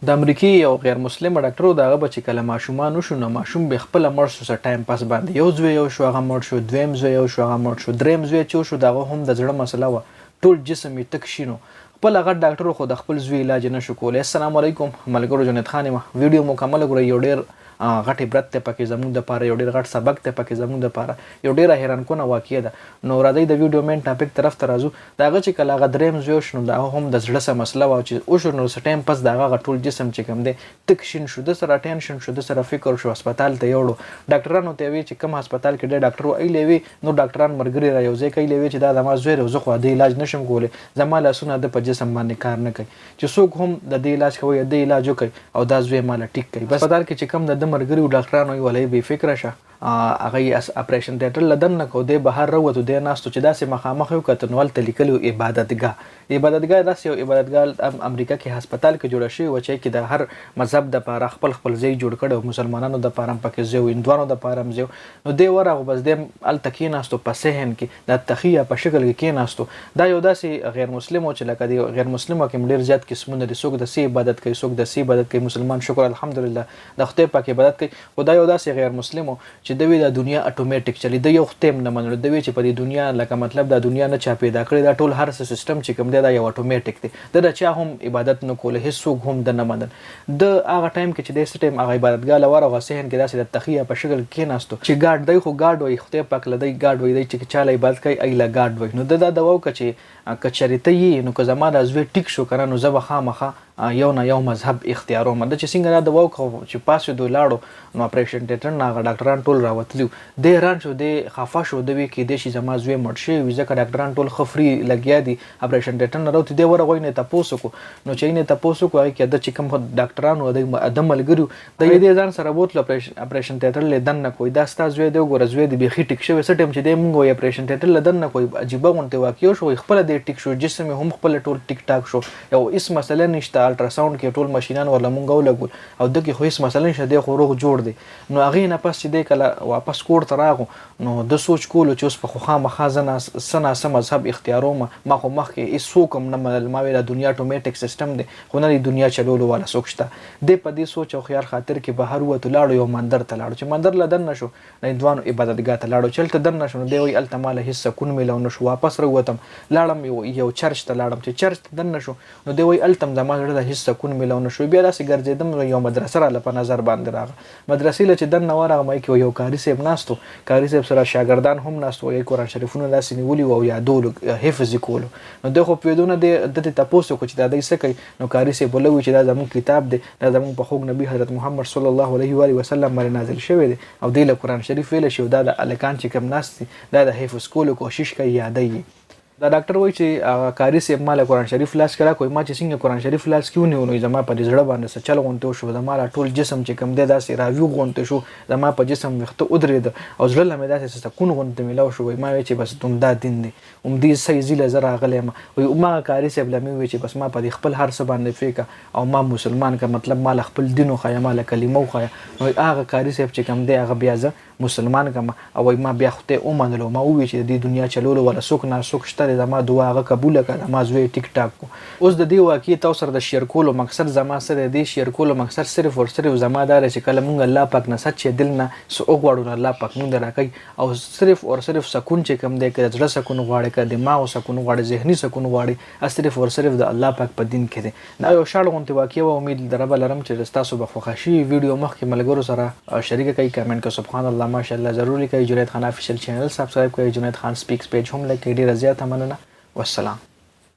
د امریکای یو غیر مسلم ډاکټر و دغه بچی کله ماشومان وشو نو ماشوم به خپل مړ شو ټایم پاس باندې یو زوی یو شو هغه مړ شو دویم زوی یو شو هغه مړ شو دریم زوی چې شو دغه هم د زړه مسله و ټول جسم یې تک شینو خپل هغه ډاکټر خو د خپل زوی علاج نه شو کولی. السلام علیکم ملګرو، جنید خان یم. ویډیو مکمل ګورئ. یو ډیر غټ عبرت ته پکې زموږ د پاره، یو ډیر غټ سبق ته پکې زموږ د پاره، یو ډیر حیران کونه واقعه ده. نو راځي د ویډیو مین ټاپک طرف ته راځو. داغه چې کله هغه دریم زوی شنو دا هم د زړه سره مسله و چې او شنو ټایم پس دغه ټول جسم چې کوم دی تک شین شو، د سره ټینشن شو، د سره فکر شو، هسپتال ته یوړو. ډاکټرانو ته وی چې کوم هسپتال کې د ډاکټر وی لوي نو ډاکټران مرګري را یوځای کوي لوي چې دا د ما زوی روزه خو د علاج نشم کوله، زما لاسونه د په جسم باندې کار نه کوي چې څوک هم د دې علاج کوي د علاج کوي او دا زوی مال ټیک کوي. بس هسپتال کې چې کوم د مرګري ډاکټرانو ولې بې فکره شه هغه اپریشن تیاتر لدن نه کو دی بهر وروته دی ناستو چې داسې مخامخ یو کتن ول تلیکلو عبادتګاه داسې یو عبادتګاه امریکا کې هسپتال کې جوړ شوی و چې کې د هر مذهب د پاره خپل ځای جوړ کړو، مسلمانانو د پاره پکې ځای، هندوانو د پاره ځای. نو دی ورغه بس د ال تکې ناستو په صحن کې د تخیه په شکل کې ناستو. دا یو داسې غیر مسلم او چې لکه دی غیر مسلمو کې ډیر زیات قسمونه دي، څوک د سی عبادت کوي، څوک د سی عبادت کوي، مسلمان شکر الحمدلله د خدای پاک عبادت کوي. خدای یو داسې غیر مسلمو چې دوی د دنیا اتوماتیک چلی د یو ختم نه منل، دوی چې په دې دنیا لکه مطلب د دنیا نه چا پیدا کړی دا ټول هر سیستم چې کوم دی دا یو اتوماتیک دی، د چا هم عبادت نه کوله، هیڅ هم د نه منل. د هغه ټایم کې چې د سټیم هغه عبادتګاه لور او سهن کې داسې د تخیه په شکل کې ناستو چې ګاډ دی خو ګاډ وي خدای پاک لدی ګاډ وي دی چې چاله عبادت کوي ایله ګاډ وي. نو دا دوا چې کچریته یې نو که زما د زوی ټیک شو کنه نو زه به خامخه یو نه یو مذهب اختیاروم. د چې څنګه دا دوا چې پاسې دوی لاړو نو اپریشن تیټر نه ډاکټران ټول راوتلیو، د حیران شو، د خفه شو، د وی کې د شي زما زوی مړ شي وي ځکه ډاکټران ټول خفري لګیا دي اپریشن تیټر نه راوتی دی ورغوي نه تاسو کو نو چې نه تاسو کو هغه کې د چې کوم ډاکټرانو د ادم ملګریو د دې ځان سره بوتل اپریشن تیټر لیدن نه کوئی دا ستاسو زوی دی ګور زوی دی بيخي ټیک شوی سټیم چې د مونږ اپریشن تیټر لیدن نه کوئی عجیب غونته واقع شو خپل د ټیک شو جسم هم خپل ټول ټیک ټاک شو. یو اس مسله نشته، الټراساوند کې ټول ماشینان ورله مونږ ولګول او دغه خو هیڅ مسله نشته، د خو روغ جوړ دی. نو هغه نه پس چې د کله واپس کور ته راغو نو د سوچ کولو چې اوس په خو مخازنه سنا سم مذهب اختیاروم ما خو مخ کې هیڅ کوم نه ما ویل دنیا اتوماتیک سیستم دی خو نه دنیا چلولو والا سوچتا د په دې سوچ او خيار خاطر کې بهر وته لاړو یو مندر ته لاړو چې مندر لدن نشو نه دوانو عبادتګاه ته لاړو چلته دن نشو دی وی التماله هیڅ سکون ملو نشو واپس راوتم لاړم یو چرچ ته لاړم چې چرچ ته دن نشو نو دی وی التم زما د هیڅ سکون ملو نشو. بیا داسې ګرځیدم یو مدرسه را لپاره نظر باندې راغ مدرسې له چې دن نو راغ مې کې یو کاری صاحب ناستو، کاری صاحب سره شاګردان هم ناستو، یو قرآن شریفونه داسې نیولي او یادولو حفظ کولو. نو د خو پیدونه د تاسو کو چې دا دای څه کوي نو کاری صاحب ولوي چې دا زموږ کتاب دی، دا زموږ په خوږ نبی حضرت محمد صلی الله علیه و آله وسلم باندې نازل شوی دی او د قرآن شریف ویل شو دا د الکان چې کوم ناستي دا د حفظ کولو کوشش کوي یادای. دا ډاکټر وایي چې کاری صاحب مال قرآن شریف لاس کړه کوئی ما چې څنګه قرآن شریف لاس کیو نه ونوي زما په زړه باندې څه چل غونته شو، زما ټول جسم چې کوم دی داسې راویو غونته شو، زما په جسم وخته ودرېد او زړه لمه داسې سکون غونته ملاو شو. ما وی چې بس تم دا دین دی دې صحیح زیله زرا غلې ما ما کاری صاحب لمه وی چې بس ما په خپل هر څه باندې فکر او ما مسلمان کا مطلب مال خپل دین خو یا مال کلمه خو نو هغه کاری صاحب چې کوم دی هغه بیا زه مسلمان کما او ما بیا خته او منلو ما وی چې د دنیا چلولو ولا سوک نه سوک شته زما دعا هغه قبول کړه ما زوی ټیک ټاک کو. اوس د دې واقعي تاسو سره د شیر کولو مقصد زما سره د شیر کولو مقصد صرف او صرف زما دار چې کله مونږ الله پاک نه سچ دل نه سو غواړو الله پاک مونږ راکړي او صرف او صرف سکون چې کم دی کړه زړه سکون غواړي کړه دماغ سکون غواړي ذهني سکون غواړي صرف او صرف د الله پاک په دین کې دی. دا یو شاړ غونته واقعي او امید دربه لرم چې تاسو به خوښی ویډیو مخکې ملګرو سره شریک کړئ کمنټ کې سبحان الله ماشاءالله ضروري کوي. جنید خان افیشل چینل سبسکرایب کړئ، جنید خان سپیکس پیج هم لایک کړئ. ډیر زیات مننه، والسلام.